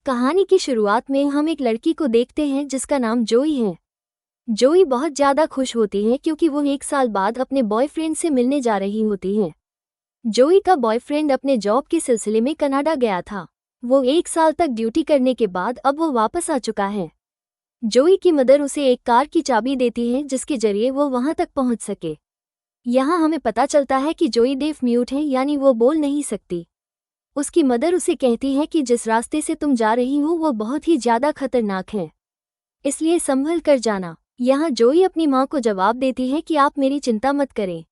कहानी की शुरुआत में हम एक लड़की को देखते हैं जिसका नाम जोई है। जोई बहुत ज़्यादा खुश होती है क्योंकि वो 1 साल बाद अपने बॉयफ्रेंड से मिलने जा रही होती है। जोई का बॉयफ्रेंड अपने जॉब के सिलसिले में कनाडा गया था। वो 1 साल तक ड्यूटी करने के बाद अब वो वापस आ चुका है। जोई की मदर उसे एक कार की चाबी देती है जिसके जरिए वो वहां तक पहुंच सके। यहाँ हमें पता चलता है कि जोई डेफ म्यूट है, यानी वो बोल नहीं सकती। उसकी मदर उसे कहती है कि जिस रास्ते से तुम जा रही हो वो बहुत ही ज़्यादा खतरनाक है, इसलिए संभल कर जाना। यहाँ जोई अपनी माँ को जवाब देती है कि आप मेरी चिंता मत करें,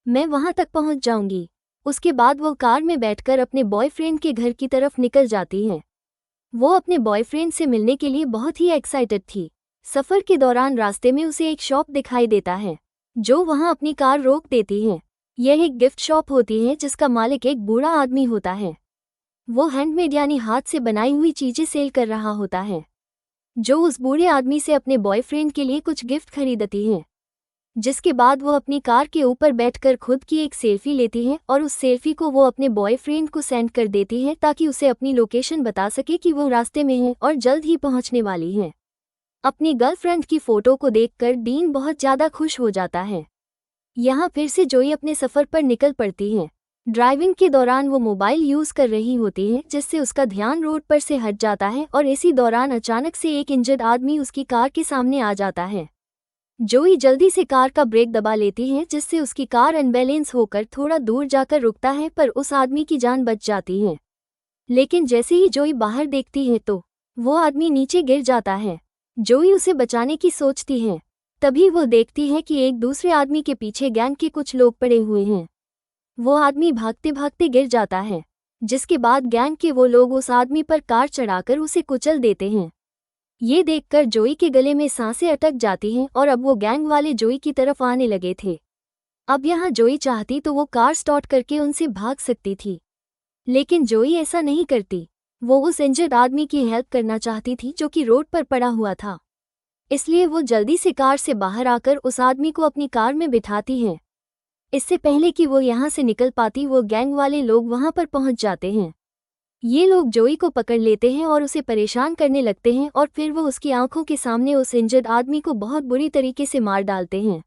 मैं वहाँ तक पहुँच जाऊंगी। उसके बाद वो कार में बैठकर अपने बॉयफ्रेंड के घर की तरफ निकल जाती है। वो अपने बॉयफ्रेंड से मिलने के लिए बहुत ही एक्साइटेड थी। सफ़र के दौरान रास्ते में उसे एक शॉप दिखाई देता है जो वहाँ अपनी कार रोक देती है। यह एक गिफ्ट शॉप होती है जिसका मालिक एक बूढ़ा आदमी होता है। वो हैंडमेड यानी हाथ से बनाई हुई चीज़ें सेल कर रहा होता है, जो उस बूढ़े आदमी से अपने बॉयफ्रेंड के लिए कुछ गिफ्ट खरीदती है। जिसके बाद वो अपनी कार के ऊपर बैठकर खुद की एक सेल्फी लेती है और उस सेल्फी को वो अपने बॉयफ्रेंड को सेंड कर देती है ताकि उसे अपनी लोकेशन बता सके कि वो रास्ते में है और जल्द ही पहुंचने वाली है। अपनी गर्लफ्रेंड की फ़ोटो को देखकर डीन बहुत ज़्यादा खुश हो जाता है। यहाँ फिर से जोई अपने सफ़र पर निकल पड़ती है। ड्राइविंग के दौरान वो मोबाइल यूज़ कर रही होती है जिससे उसका ध्यान रोड पर से हट जाता है और इसी दौरान अचानक से एक इंजर्ड आदमी उसकी कार के सामने आ जाता है। जोई जल्दी से कार का ब्रेक दबा लेती है जिससे उसकी कार अनबैलेंस होकर थोड़ा दूर जाकर रुकता है, पर उस आदमी की जान बच जाती है। लेकिन जैसे ही जोई बाहर देखती है तो वो आदमी नीचे गिर जाता है। जोई उसे बचाने की सोचती है, तभी वो देखती है कि एक दूसरे आदमी के पीछे गैंग के कुछ लोग पड़े हुए हैं। वो आदमी भागते भागते गिर जाता है, जिसके बाद गैंग के वो लोग उस आदमी पर कार चढ़ाकर उसे कुचल देते हैं। ये देखकर जोई के गले में सांसें अटक जाती हैं और अब वो गैंग वाले जोई की तरफ आने लगे थे। अब यहाँ जोई चाहती तो वो कार स्टार्ट करके उनसे भाग सकती थी, लेकिन जोई ऐसा नहीं करती। वो उस इंजर्ड आदमी की हेल्प करना चाहती थी जो कि रोड पर पड़ा हुआ था, इसलिए वो जल्दी से कार से बाहर आकर उस आदमी को अपनी कार में बिठाती है। इससे पहले कि वो यहाँ से निकल पाती वो गैंग वाले लोग वहाँ पर पहुँच जाते हैं। ये लोग जोई को पकड़ लेते हैं और उसे परेशान करने लगते हैं और फिर वो उसकी आंखों के सामने उस इंजर्ड आदमी को बहुत बुरी तरीके से मार डालते हैं।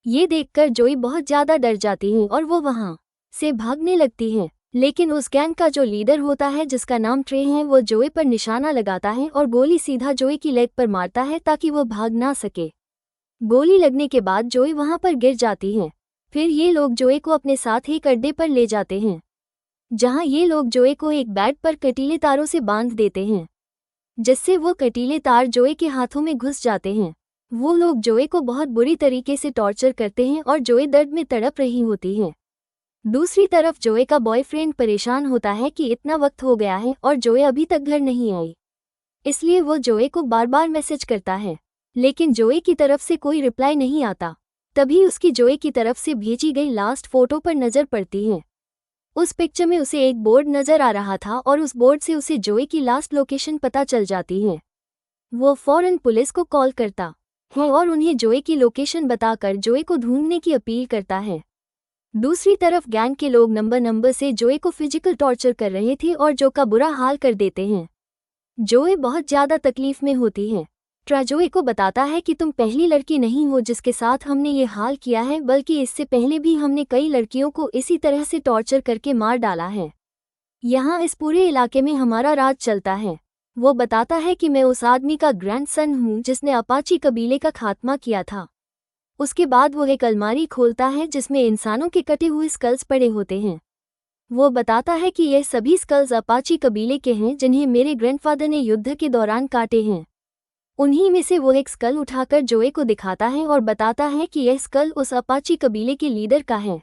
ये देखकर जोई बहुत ज़्यादा डर जाती है और वो वहाँ से भागने लगती है, लेकिन उस गैंग का जो लीडर होता है जिसका नाम ट्रे है वो जोई पर निशाना लगाता है और गोली सीधा जोई की लेग पर मारता है ताकि वो भाग ना सके। गोली लगने के बाद जोई वहाँ पर गिर जाती है। फिर ये लोग जोई को अपने साथ ही अड्डे पर ले जाते हैं, जहाँ ये लोग जोई को एक बेड पर कटीले तारों से बांध देते हैं, जिससे वो कटीले तार जोई के हाथों में घुस जाते हैं। वो लोग जोई को बहुत बुरी तरीके से टॉर्चर करते हैं और जोई दर्द में तड़प रही होती है। दूसरी तरफ जोई का बॉयफ्रेंड परेशान होता है कि इतना वक्त हो गया है और जोई अभी तक घर नहीं आई, इसलिए वो जोई को बार बार मैसेज करता है, लेकिन जोई की तरफ से कोई रिप्लाई नहीं आता। तभी उसकी जोई की तरफ से भेजी गई लास्ट फोटो पर नज़र पड़ती है। उस पिक्चर में उसे एक बोर्ड नज़र आ रहा था और उस बोर्ड से उसे जोई की लास्ट लोकेशन पता चल जाती है। वो फौरन पुलिस को कॉल करता है और उन्हें जोई की लोकेशन बताकर जोई को ढूंढने की अपील करता है। दूसरी तरफ गैंग के लोग नंबर से जोई को फिजिकल टॉर्चर कर रहे थे और जो का बुरा हाल कर देते हैं। जोई बहुत ज़्यादा तकलीफ में होती है। ट्रा जोई को बताता है कि तुम पहली लड़की नहीं हो जिसके साथ हमने ये हाल किया है, बल्कि इससे पहले भी हमने कई लड़कियों को इसी तरह से टॉर्चर करके मार डाला है। यहाँ इस पूरे इलाके में हमारा राज चलता है। वो बताता है कि मैं उस आदमी का ग्रैंडसन हूँ जिसने अपाची कबीले का खात्मा किया था। उसके बाद वो एक अलमारी खोलता है जिसमें इंसानों के कटे हुए स्कल्स पड़े होते हैं। वो बताता है कि यह सभी स्कल्स अपाची कबीले के हैं जिन्हें मेरे ग्रैंडफादर ने युद्ध के दौरान काटे हैं। उन्हीं में से वो एक स्कल उठाकर जोई को दिखाता है और बताता है कि यह स्कल उस अपाची कबीले के लीडर का है।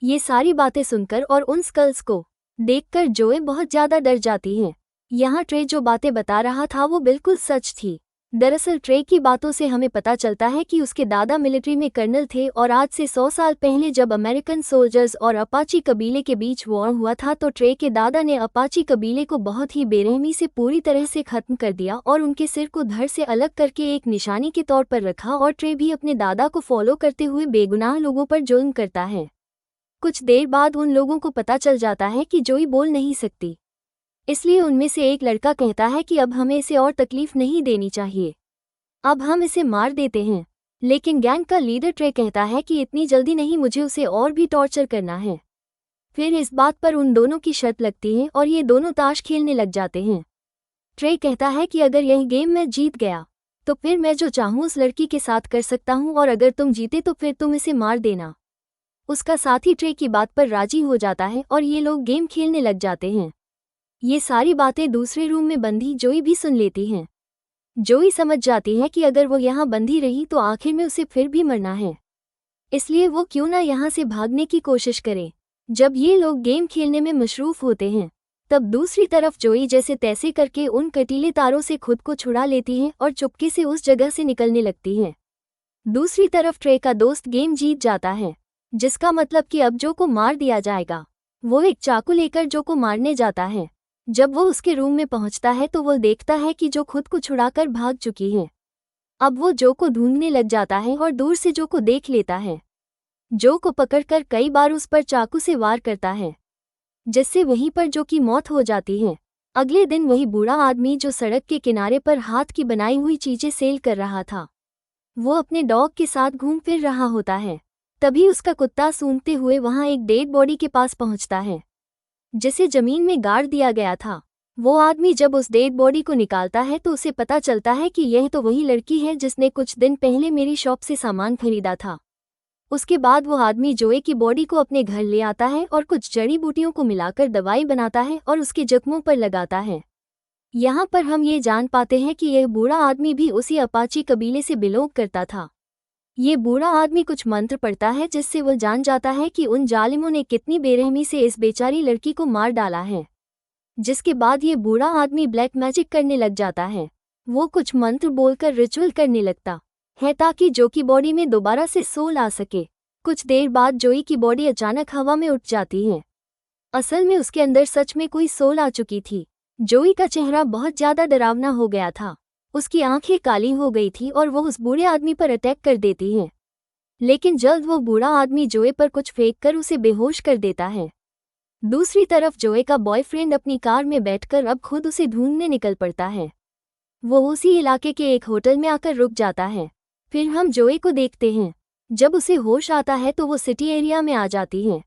ये सारी बातें सुनकर और उन स्कल्स को देखकर जोई बहुत ज़्यादा डर जाती है। यहाँ ट्रे जो बातें बता रहा था वो बिल्कुल सच थी। दरअसल ट्रे की बातों से हमें पता चलता है कि उसके दादा मिलिट्री में कर्नल थे और आज से 100 साल पहले जब अमेरिकन सोल्जर्स और अपाची कबीले के बीच वॉर हुआ था तो ट्रे के दादा ने अपाची कबीले को बहुत ही बेरहमी से पूरी तरह से ख़त्म कर दिया और उनके सिर को धड़ से अलग करके एक निशानी के तौर पर रखा। और ट्रे भी अपने दादा को फॉलो करते हुए बेगुनाह लोगों पर जुल्म करता है। कुछ देर बाद उन लोगों को पता चल जाता है कि जोई बोल नहीं सकती, इसलिए उनमें से एक लड़का कहता है कि अब हमें इसे और तकलीफ नहीं देनी चाहिए, अब हम इसे मार देते हैं। लेकिन गैंग का लीडर ट्रे कहता है कि इतनी जल्दी नहीं, मुझे उसे और भी टॉर्चर करना है। फिर इस बात पर उन दोनों की शर्त लगती है और ये दोनों ताश खेलने लग जाते हैं। ट्रे कहता है कि अगर यह गेम मैं जीत गया तो फिर मैं जो चाहूँ उस लड़की के साथ कर सकता हूँ, और अगर तुम जीते तो फिर तुम इसे मार देना। उसका साथी ट्रे की बात पर राजी हो जाता है और ये लोग गेम खेलने लग जाते हैं। ये सारी बातें दूसरे रूम में बंधी जोई भी सुन लेती हैं। जोई समझ जाती है कि अगर वो यहाँ बंधी रही तो आखिर में उसे फिर भी मरना है, इसलिए वो क्यों ना यहाँ से भागने की कोशिश करे। जब ये लोग गेम खेलने में मशरूफ होते हैं तब दूसरी तरफ जोई जैसे तैसे करके उन कटीले तारों से खुद को छुड़ा लेती है और चुपके से उस जगह से निकलने लगती है। दूसरी तरफ ट्रे का दोस्त गेम जीत जाता है, जिसका मतलब कि अब जो को मार दिया जाएगा। वो एक चाकू लेकर जो को मारने जाता है। जब वो उसके रूम में पहुंचता है तो वो देखता है कि जो खुद को छुड़ाकर भाग चुकी है। अब वो जो को ढूंढने लग जाता है और दूर से जो को देख लेता है। जो को पकड़कर कई बार उस पर चाकू से वार करता है, जिससे वहीं पर जो की मौत हो जाती है। अगले दिन वही बूढ़ा आदमी जो सड़क के किनारे पर हाथ की बनाई हुई चीजें सेल कर रहा था, वो अपने डॉग के साथ घूम फिर रहा होता है। तभी उसका कुत्ता सूंघते हुए वहां एक डेड बॉडी के पास पहुंचता है, जिसे जमीन में गाड़ दिया गया था। वो आदमी जब उस डेड बॉडी को निकालता है तो उसे पता चलता है कि यह तो वही लड़की है जिसने कुछ दिन पहले मेरी शॉप से सामान खरीदा था। उसके बाद वो आदमी जोए की बॉडी को अपने घर ले आता है और कुछ जड़ी बूटियों को मिलाकर दवाई बनाता है और उसके जख्मों पर लगाता है। यहाँ पर हम ये जान पाते हैं कि यह बूढ़ा आदमी भी उसी अपाची कबीले से बिलोंग करता था। ये बूढ़ा आदमी कुछ मंत्र पढ़ता है जिससे वो जान जाता है कि उन जालिमों ने कितनी बेरहमी से इस बेचारी लड़की को मार डाला है। जिसके बाद ये बूढ़ा आदमी ब्लैक मैजिक करने लग जाता है। वो कुछ मंत्र बोलकर रिचुअल करने लगता है ताकि जो की बॉडी में दोबारा से सोल आ सके। कुछ देर बाद जोई की बॉडी अचानक हवा में उठ जाती है। असल में उसके अंदर सच में कोई सोल आ चुकी थी। जोई का चेहरा बहुत ज्यादा डरावना हो गया था। उसकी आंखें काली हो गई थी और वो उस बूढ़े आदमी पर अटैक कर देती है। लेकिन जल्द वो बूढ़ा आदमी जोए पर कुछ फेंक कर उसे बेहोश कर देता है। दूसरी तरफ जोए का बॉयफ्रेंड अपनी कार में बैठकर अब खुद उसे ढूंढने निकल पड़ता है। वो उसी इलाके के एक होटल में आकर रुक जाता है। फिर हम जोए को देखते हैं। जब उसे होश आता है तो वो सिटी एरिया में आ जाती है।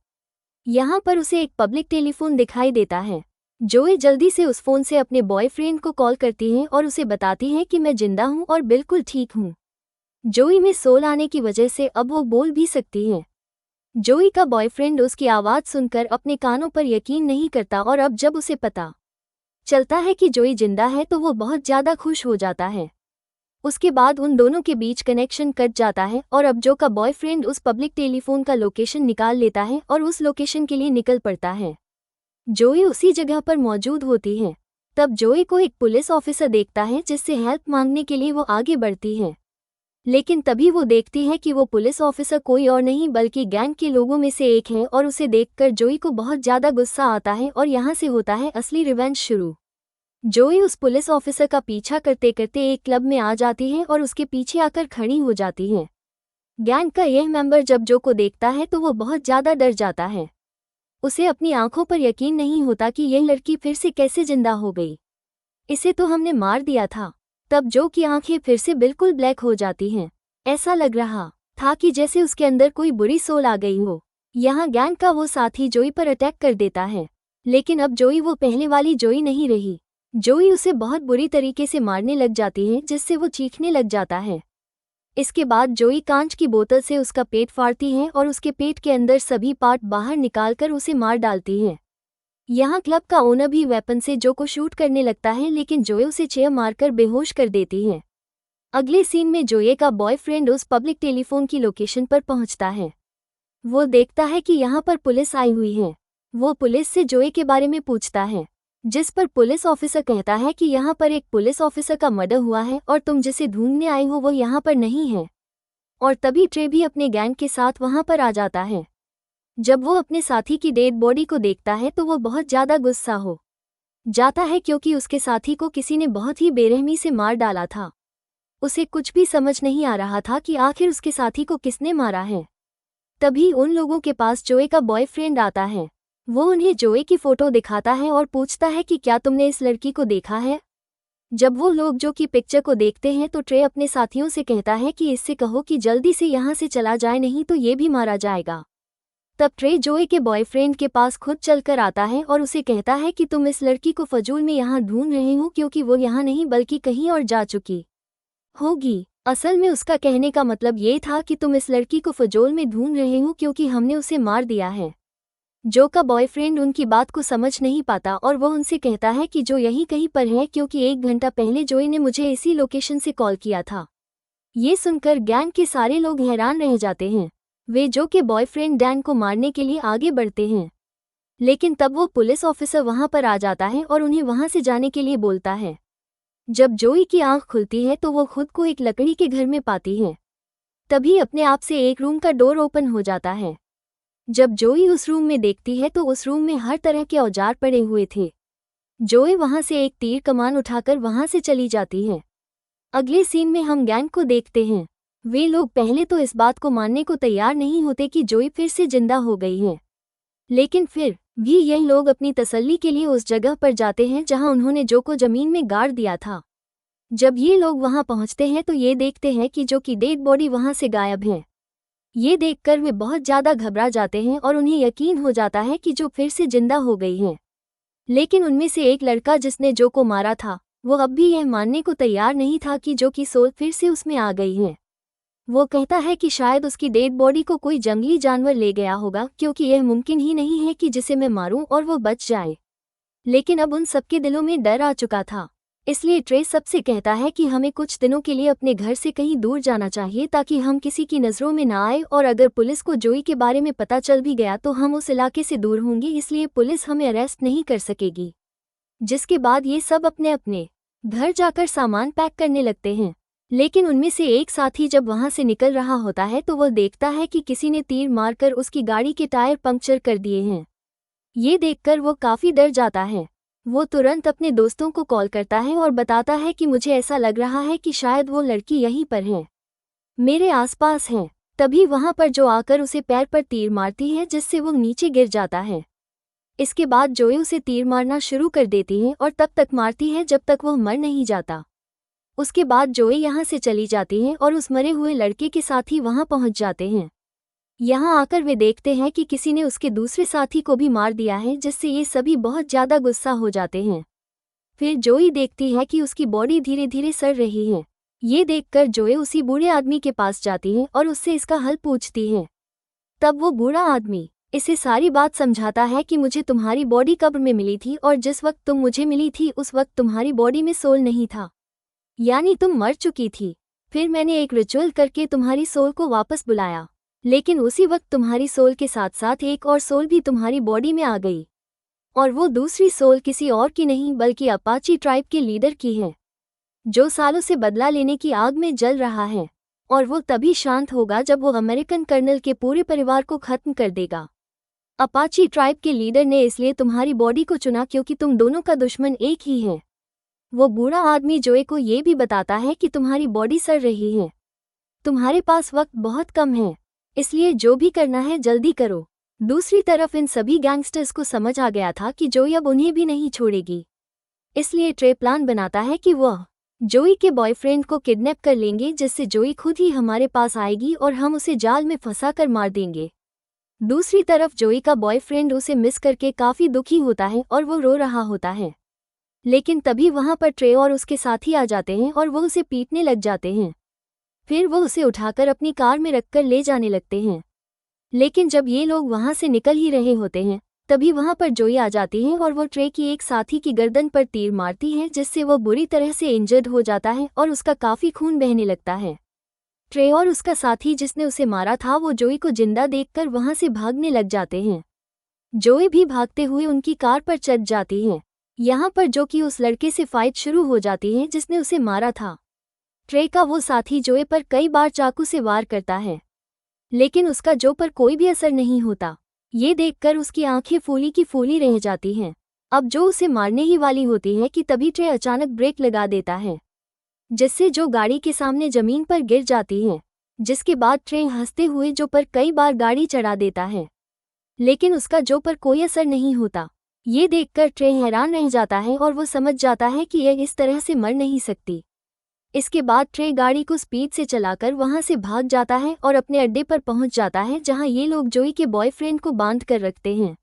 यहाँ पर उसे एक पब्लिक टेलीफोन दिखाई देता है। जोए जल्दी से उस फोन से अपने बॉयफ्रेंड को कॉल करती है और उसे बताती है कि मैं जिंदा हूँ और बिल्कुल ठीक हूँ। जोई में सोल आने की वजह से अब वो बोल भी सकती है। जोई का बॉयफ्रेंड उसकी आवाज़ सुनकर अपने कानों पर यकीन नहीं करता और अब जब उसे पता चलता है कि जोई जिंदा है तो वो बहुत ज़्यादा खुश हो जाता है। उसके बाद उन दोनों के बीच कनेक्शन कट जाता है और अब जो का बॉयफ्रेंड उस पब्लिक टेलीफोन का लोकेशन निकाल लेता है और उस लोकेशन के लिए निकल पड़ता है। जोई उसी जगह पर मौजूद होती है। तब जोई को एक पुलिस ऑफिसर देखता है जिससे हेल्प मांगने के लिए वो आगे बढ़ती है। लेकिन तभी वो देखती है कि वो पुलिस ऑफिसर कोई और नहीं बल्कि गैंग के लोगों में से एक है और उसे देखकर जोई को बहुत ज़्यादा गुस्सा आता है और यहाँ से होता है असली रिवेंज शुरू। जोई उस पुलिस ऑफिसर का पीछा करते करते एक क्लब में आ जाती है और उसके पीछे आकर खड़ी हो जाती है। गैंग का यह मेंबर जब जो को देखता है तो वो बहुत ज़्यादा डर जाता है। उसे अपनी आंखों पर यकीन नहीं होता कि यह लड़की फिर से कैसे जिंदा हो गई। इसे तो हमने मार दिया था। तब जो की आंखें फिर से बिल्कुल ब्लैक हो जाती हैं। ऐसा लग रहा था कि जैसे उसके अंदर कोई बुरी सोल आ गई हो। यहाँ गैंग का वो साथी जोई पर अटैक कर देता है, लेकिन अब जोई वो पहले वाली जोई नहीं रही। जोई उसे बहुत बुरी तरीके से मारने लग जाती है जिससे वो चीखने लग जाता है। इसके बाद जोई कांच की बोतल से उसका पेट फाड़ती है और उसके पेट के अंदर सभी पार्ट बाहर निकालकर उसे मार डालती है। यहाँ क्लब का ओनर भी वेपन से जो को शूट करने लगता है, लेकिन जोए उसे चेयर मारकर बेहोश कर देती है। अगले सीन में जोए का बॉयफ्रेंड उस पब्लिक टेलीफोन की लोकेशन पर पहुंचता है। वो देखता है कि यहाँ पर पुलिस आई हुई है। वो पुलिस से जोए के बारे में पूछता है, जिस पर पुलिस ऑफिसर कहता है कि यहाँ पर एक पुलिस ऑफिसर का मर्डर हुआ है और तुम जिसे ढूंढने आए हो वो यहाँ पर नहीं है। और तभी ट्रे भी अपने गैंग के साथ वहाँ पर आ जाता है। जब वो अपने साथी की डेड बॉडी को देखता है तो वो बहुत ज़्यादा गुस्सा हो जाता है क्योंकि उसके साथी को किसी ने बहुत ही बेरहमी से मार डाला था। उसे कुछ भी समझ नहीं आ रहा था कि आखिर उसके साथी को किसने मारा है। तभी उन लोगों के पास जोए का बॉयफ्रेंड आता है। वो उन्हें जोई की फोटो दिखाता है और पूछता है कि क्या तुमने इस लड़की को देखा है। जब वो लोग जो की पिक्चर को देखते हैं तो ट्रे अपने साथियों से कहता है कि इससे कहो कि जल्दी से यहाँ से चला जाए, नहीं तो ये भी मारा जाएगा। तब ट्रे जोई के बॉयफ्रेंड के पास खुद चलकर आता है और उसे कहता है कि तुम इस लड़की को फजूल में यहाँ ढूंढ रहे हो क्योंकि वो यहाँ नहीं बल्कि कहीं और जा चुकी होगी। असल में उसका कहने का मतलब ये था कि तुम इस लड़की को फजूल में ढूंढ रहे हो क्योंकि हमने उसे मार दिया है। जो का बॉयफ्रेंड उनकी बात को समझ नहीं पाता और वो उनसे कहता है कि जो यहीं कहीं पर है क्योंकि 1 घंटा पहले जोई ने मुझे इसी लोकेशन से कॉल किया था। ये सुनकर गैंग के सारे लोग हैरान रह जाते हैं। वे जो के बॉयफ्रेंड डैन को मारने के लिए आगे बढ़ते हैं, लेकिन तब वो पुलिस ऑफिसर वहां पर आ जाता है और उन्हें वहां से जाने के लिए बोलता है। जब जोई की आंख खुलती है तो वो खुद को एक लकड़ी के घर में पाती है। तभी अपने आप से एक रूम का डोर ओपन हो जाता है। जब जोई उस रूम में देखती है तो उस रूम में हर तरह के औजार पड़े हुए थे। जोई वहां से एक तीर कमान उठाकर वहां से चली जाती है। अगले सीन में हम गैंग को देखते हैं। वे लोग पहले तो इस बात को मानने को तैयार नहीं होते कि जोई फिर से जिंदा हो गई है, लेकिन फिर भी ये लोग अपनी तसल्ली के लिए उस जगह पर जाते हैं जहां उन्होंने जो को जमीन में गाड़ दिया था। जब ये लोग वहां पहुंचते हैं तो ये देखते हैं कि जो की डेड बॉडी वहां से गायब है। ये देखकर वे बहुत ज़्यादा घबरा जाते हैं और उन्हें यकीन हो जाता है कि जो फिर से जिंदा हो गई है। लेकिन उनमें से एक लड़का जिसने जो को मारा था, वो अब भी यह मानने को तैयार नहीं था कि जो की सोल फिर से उसमें आ गई है। वो कहता है कि शायद उसकी डेड बॉडी को कोई जंगली जानवर ले गया होगा क्योंकि यह मुमकिन ही नहीं है कि जिसे मैं मारूं और वो बच जाए। लेकिन अब उन सबके दिलों में डर आ चुका था, इसलिए ट्रे सबसे कहता है कि हमें कुछ दिनों के लिए अपने घर से कहीं दूर जाना चाहिए ताकि हम किसी की नज़रों में ना आए, और अगर पुलिस को जोई के बारे में पता चल भी गया तो हम उस इलाके से दूर होंगे, इसलिए पुलिस हमें अरेस्ट नहीं कर सकेगी। जिसके बाद ये सब अपने अपने घर जाकर सामान पैक करने लगते हैं। लेकिन उनमें से एक साथी जब वहां से निकल रहा होता है तो वह देखता है कि किसी ने तीर मारकर उसकी गाड़ी के टायर पंक्चर कर दिए हैं। ये देखकर वो काफ़ी डर जाता है। वो तुरंत अपने दोस्तों को कॉल करता है और बताता है कि मुझे ऐसा लग रहा है कि शायद वो लड़की यहीं पर है, मेरे आसपास है। तभी वहां पर जो आकर उसे पैर पर तीर मारती है जिससे वो नीचे गिर जाता है। इसके बाद जोई उसे तीर मारना शुरू कर देती है और तब तक मारती है जब तक वह मर नहीं जाता। उसके बाद जोई यहाँ से चली जाती है और उस मरे हुए लड़के के साथ ही वहाँ पहुँच जाते हैं। यहाँ आकर वे देखते हैं कि किसी ने उसके दूसरे साथी को भी मार दिया है, जिससे ये सभी बहुत ज़्यादा गुस्सा हो जाते हैं। फिर जोई देखती है कि उसकी बॉडी धीरे धीरे सड़ रही है। ये देखकर जोई उसी बूढ़े आदमी के पास जाती है और उससे इसका हल पूछती है। तब वो बूढ़ा आदमी इसे सारी बात समझाता है कि मुझे तुम्हारी बॉडी कब्र में मिली थी और जिस वक्त तुम मुझे मिली थी उस वक्त तुम्हारी बॉडी में सोल नहीं था, यानी तुम मर चुकी थी। फिर मैंने एक रिचुअल करके तुम्हारी सोल को वापस बुलाया, लेकिन उसी वक्त तुम्हारी सोल के साथ साथ एक और सोल भी तुम्हारी बॉडी में आ गई, और वो दूसरी सोल किसी और की नहीं बल्कि अपाची ट्राइब के लीडर की है, जो सालों से बदला लेने की आग में जल रहा है, और वो तभी शांत होगा जब वो अमेरिकन कर्नल के पूरे परिवार को खत्म कर देगा। अपाची ट्राइब के लीडर ने इसलिए तुम्हारी बॉडी को चुना क्योंकि तुम दोनों का दुश्मन एक ही है। वो बूढ़ा आदमी जोए को ये भी बताता है कि तुम्हारी बॉडी सड़ रही है, तुम्हारे पास वक्त बहुत कम है, इसलिए जो भी करना है जल्दी करो। दूसरी तरफ इन सभी गैंगस्टर्स को समझ आ गया था कि जोई अब उन्हें भी नहीं छोड़ेगी, इसलिए ट्रे प्लान बनाता है कि वह जोई के बॉयफ्रेंड को किडनैप कर लेंगे, जिससे जोई खुद ही हमारे पास आएगी और हम उसे जाल में फंसाकर मार देंगे। दूसरी तरफ जोई का बॉयफ्रेंड उसे मिस करके काफ़ी दुखी होता है और वो रो रहा होता है, लेकिन तभी वहां पर ट्रे और उसके साथी आ जाते हैं और वो उसे पीटने लग जाते हैं। फिर वो उसे उठाकर अपनी कार में रखकर ले जाने लगते हैं। लेकिन जब ये लोग वहां से निकल ही रहे होते हैं तभी वहां पर जोई आ जाती है और वो ट्रे की एक साथी की गर्दन पर तीर मारती है, जिससे वो बुरी तरह से इंजर्ड हो जाता है और उसका काफ़ी खून बहने लगता है। ट्रे और उसका साथी जिसने उसे मारा था वो जोई को जिंदा देखकर वहां से भागने लग जाते हैं। जोई भी भागते हुए उनकी कार पर चढ़ जाती है। यहाँ पर जो कि उस लड़के से फाइट शुरू हो जाती है जिसने उसे मारा था। ट्रे का वो साथी जोए पर कई बार चाकू से वार करता है, लेकिन उसका जो पर कोई भी असर नहीं होता। ये देखकर उसकी आंखें फूली की फूली रह जाती हैं। अब जो उसे मारने ही वाली होती है कि तभी ट्रे अचानक ब्रेक लगा देता है, जिससे जो गाड़ी के सामने जमीन पर गिर जाती है, जिसके बाद ट्रे हंसते हुए जो पर कई बार गाड़ी चढ़ा देता है। लेकिन उसका जो पर कोई असर नहीं होता। ये देखकर ट्रे हैरान रह जाता है और वो समझ जाता है कि यह इस तरह से मर नहीं सकती। इसके बाद ट्रे गाड़ी को स्पीड से चलाकर वहां से भाग जाता है और अपने अड्डे पर पहुंच जाता है जहां ये लोग जोई के बॉयफ्रेंड को बांध कर रखते हैं।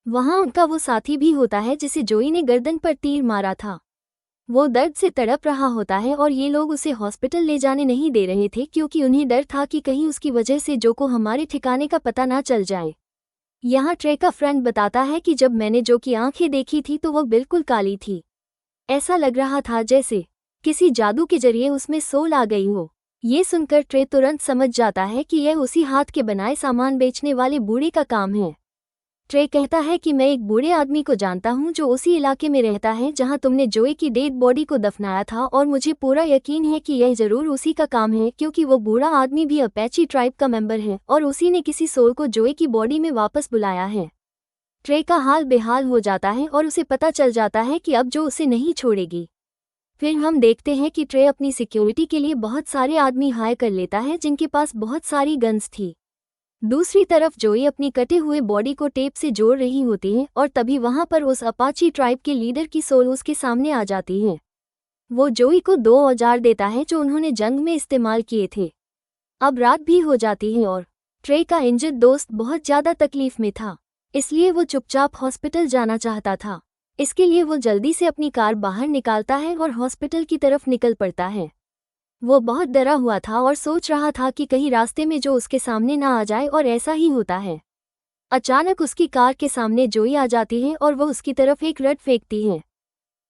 वहां उनका वो साथी भी होता है जिसे जोई ने गर्दन पर तीर मारा था। वो दर्द से तड़प रहा होता है और ये लोग उसे हॉस्पिटल ले जाने नहीं दे रहे थे क्योंकि उन्हें डर था कि कहीं उसकी वजह से जो को हमारे ठिकाने का पता ना चल जाए। यहाँ ट्रे का फ्रेंड बताता है कि जब मैंने जो की आंखें देखी थी तो वह बिल्कुल काली थी। ऐसा लग रहा था जैसे किसी जादू के जरिए उसमें सोल आ गई हो। ये सुनकर ट्रे तुरंत समझ जाता है कि यह उसी हाथ के बनाए सामान बेचने वाले बूढ़े का काम है। ट्रे कहता है कि मैं एक बूढ़े आदमी को जानता हूँ जो उसी इलाके में रहता है जहाँ तुमने जोई की डेड बॉडी को दफनाया था और मुझे पूरा यकीन है कि यह जरूर उसी का काम है क्योंकि वो बूढ़ा आदमी भी अपैची ट्राइब का मेंबर है और उसी ने किसी सोल को जोई की बॉडी में वापस बुलाया है। ट्रे का हाल बेहाल हो जाता है और उसे पता चल जाता है कि अब जो उसे नहीं छोड़ेगी। फिर हम देखते हैं कि ट्रे अपनी सिक्योरिटी के लिए बहुत सारे आदमी हायर कर लेता है जिनके पास बहुत सारी गन्स थी। दूसरी तरफ जोई अपनी कटे हुए बॉडी को टेप से जोड़ रही होती है और तभी वहां पर उस अपाची ट्राइब के लीडर की सोल उसके सामने आ जाती है। वो जोई को 2 औजार देता है जो उन्होंने जंग में इस्तेमाल किए थे। अब रात भी हो जाती है और ट्रे का इंजर्ड दोस्त बहुत ज़्यादा तकलीफ में था, इसलिए वो चुपचाप हॉस्पिटल जाना चाहता था। इसके लिए वो जल्दी से अपनी कार बाहर निकालता है और हॉस्पिटल की तरफ निकल पड़ता है। वो बहुत डरा हुआ था और सोच रहा था कि कहीं रास्ते में जो उसके सामने ना आ जाए और ऐसा ही होता है। अचानक उसकी कार के सामने जोई आ जाती है और वो उसकी तरफ एक रड फेंकती है।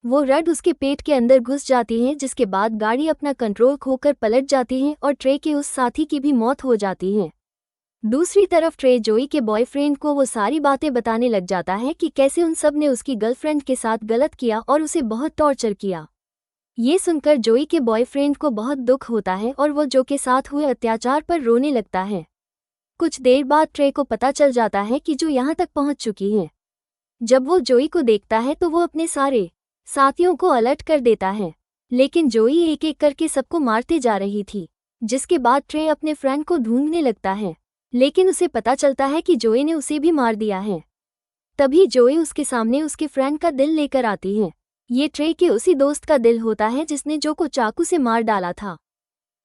वो रड उसके पेट के अंदर घुस जाती है जिसके बाद गाड़ी अपना कंट्रोल खोकर पलट जाती है और ट्रे के उस साथी की भी मौत हो जाती है। दूसरी तरफ ट्रे जोई के बॉयफ्रेंड को वो सारी बातें बताने लग जाता है कि कैसे उन सब ने उसकी गर्लफ्रेंड के साथ गलत किया और उसे बहुत टॉर्चर किया। ये सुनकर जोई के बॉयफ्रेंड को बहुत दुख होता है और वो जो के साथ हुए अत्याचार पर रोने लगता है। कुछ देर बाद ट्रे को पता चल जाता है कि जो यहाँ तक पहुँच चुकी है। जब वो जोई को देखता है तो वो अपने सारे साथियों को अलर्ट कर देता है, लेकिन जोई एक एक करके सबको मारते जा रही थी। जिसके बाद ट्रे अपने फ्रेंड को ढूंढने लगता है, लेकिन उसे पता चलता है कि जोई ने उसे भी मार दिया है। तभी जोई उसके सामने उसके फ्रेंड का दिल लेकर आती है। ये ट्रे के उसी दोस्त का दिल होता है जिसने जो को चाकू से मार डाला था।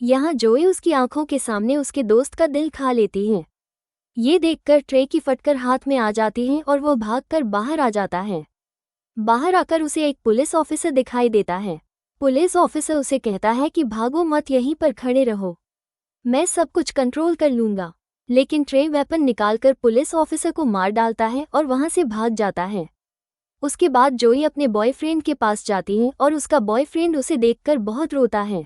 यहाँ जोई उसकी आंखों के सामने उसके दोस्त का दिल खा लेती है। ये देखकर ट्रे की फटकर हाथ में आ जाती है और वो भागकर बाहर आ जाता है। बाहर आकर उसे एक पुलिस ऑफिसर दिखाई देता है। पुलिस ऑफिसर उसे कहता है कि भागो मत, यहीं पर खड़े रहो, मैं सब कुछ कंट्रोल कर लूंगा। लेकिन ट्रे वेपन निकालकर पुलिस ऑफिसर को मार डालता है और वहां से भाग जाता है। उसके बाद जोई अपने बॉयफ्रेंड के पास जाती है और उसका बॉयफ्रेंड उसे देखकर बहुत रोता है।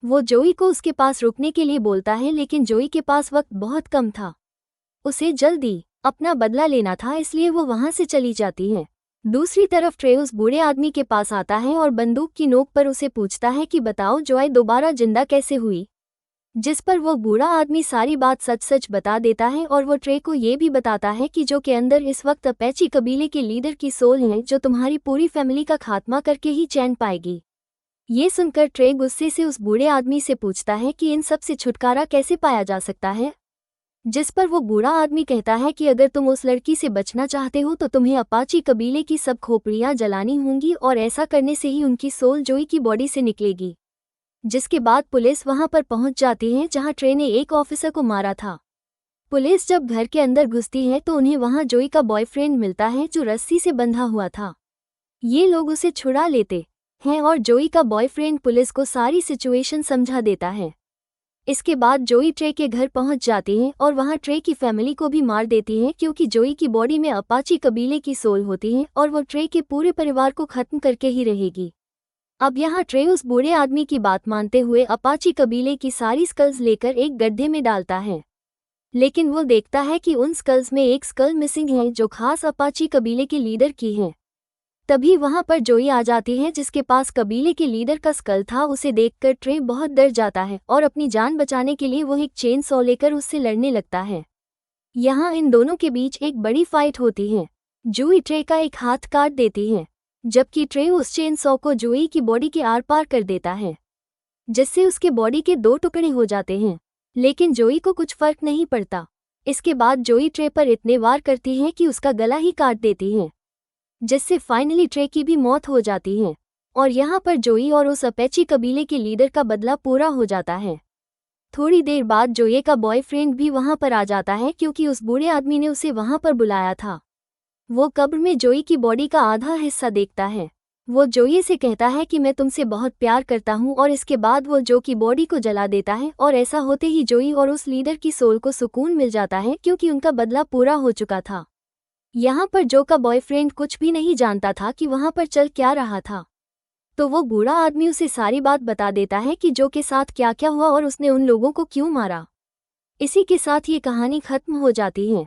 वो जोई को उसके पास रुकने के लिए बोलता है, लेकिन जोई के पास वक्त बहुत कम था। उसे जल्दी अपना बदला लेना था, इसलिए वो वहां से चली जाती है। दूसरी तरफ ट्रे उस बूढ़े आदमी के पास आता है और बंदूक की नोक पर उसे पूछता है कि बताओ जोई दोबारा जिंदा कैसे हुई। जिस पर वो बूढ़ा आदमी सारी बात सच सच बता देता है और वो ट्रे को ये भी बताता है कि जो के अंदर इस वक्त अपैची कबीले के लीडर की सोल है जो तुम्हारी पूरी फैमिली का खात्मा करके ही चैन पाएगी। ये सुनकर ट्रे गुस्से से उस बूढ़े आदमी से पूछता है कि इन सब से छुटकारा कैसे पाया जा सकता है। जिस पर वो बूढ़ा आदमी कहता है कि अगर तुम उस लड़की से बचना चाहते हो तो तुम्हें अपाची कबीले की सब खोपड़ियां जलानी होंगी और ऐसा करने से ही उनकी सोल जोई की बॉडी से निकलेगी। जिसके बाद पुलिस वहां पर पहुंच जाती है जहां ट्रे ने एक ऑफिसर को मारा था। पुलिस जब घर के अंदर घुसती है तो उन्हें वहां जोई का बॉयफ्रेंड मिलता है जो रस्सी से बंधा हुआ था। ये लोग उसे छुड़ा लेते हैं और जोई का बॉयफ्रेंड पुलिस को सारी सिचुएशन समझा देता है। इसके बाद जोई ट्रे के घर पहुंच जाती है और वहां ट्रे की फैमिली को भी मार देती है क्योंकि जोई की बॉडी में अपाची कबीले की सोल होती है और वो ट्रे के पूरे परिवार को खत्म करके ही रहेगी। अब यहाँ ट्रे उस बूढ़े आदमी की बात मानते हुए अपाची कबीले की सारी स्कल्स लेकर एक गड्ढे में डालता है, लेकिन वो देखता है कि उन स्कल्स में एक स्कल मिसिंग है जो खास अपाची कबीले के लीडर की है। तभी वहां पर जोई आ जाती है जिसके पास कबीले के लीडर का स्कल था। उसे देखकर ट्रे बहुत डर जाता है और अपनी जान बचाने के लिए वो एक चेन सॉ लेकर उससे लड़ने लगता है। यहाँ इन दोनों के बीच एक बड़ी फाइट होती है। जोई ट्रे का एक हाथ काट देती है, जबकि ट्रे उस चेन सॉ को जोई की बॉडी के आर पार कर देता है, जिससे उसके बॉडी के 2 टुकड़े हो जाते हैं। लेकिन जोई को कुछ फर्क नहीं पड़ता। इसके बाद जोई ट्रे पर इतने वार करती है कि उसका गला ही काट देती है, जिससे फाइनली ट्रे की भी मौत हो जाती है। और यहाँ पर जोई और उस अपेची कबीले के लीडर का बदला पूरा हो जाता है। थोड़ी देर बाद जोये का बॉयफ्रेंड भी वहाँ पर आ जाता है क्योंकि उस बूढ़े आदमी ने उसे वहाँ पर बुलाया था। वो कब्र में जोई की बॉडी का आधा हिस्सा देखता है। वो जोई से कहता है कि मैं तुमसे बहुत प्यार करता हूँ, और इसके बाद वो जो की बॉडी को जला देता है। और ऐसा होते ही जोई और उस लीडर की सोल को सुकून मिल जाता है क्योंकि उनका बदला पूरा हो चुका था। यहाँ पर जो का बॉयफ्रेंड कुछ भी नहीं जानता था कि वहाँ पर चल क्या रहा था, तो वो बूढ़ा आदमी उसे सारी बात बता देता है कि जो के साथ क्या क्या हुआ और उसने उन लोगों को क्यों मारा। इसी के साथ ये कहानी खत्म हो जाती है।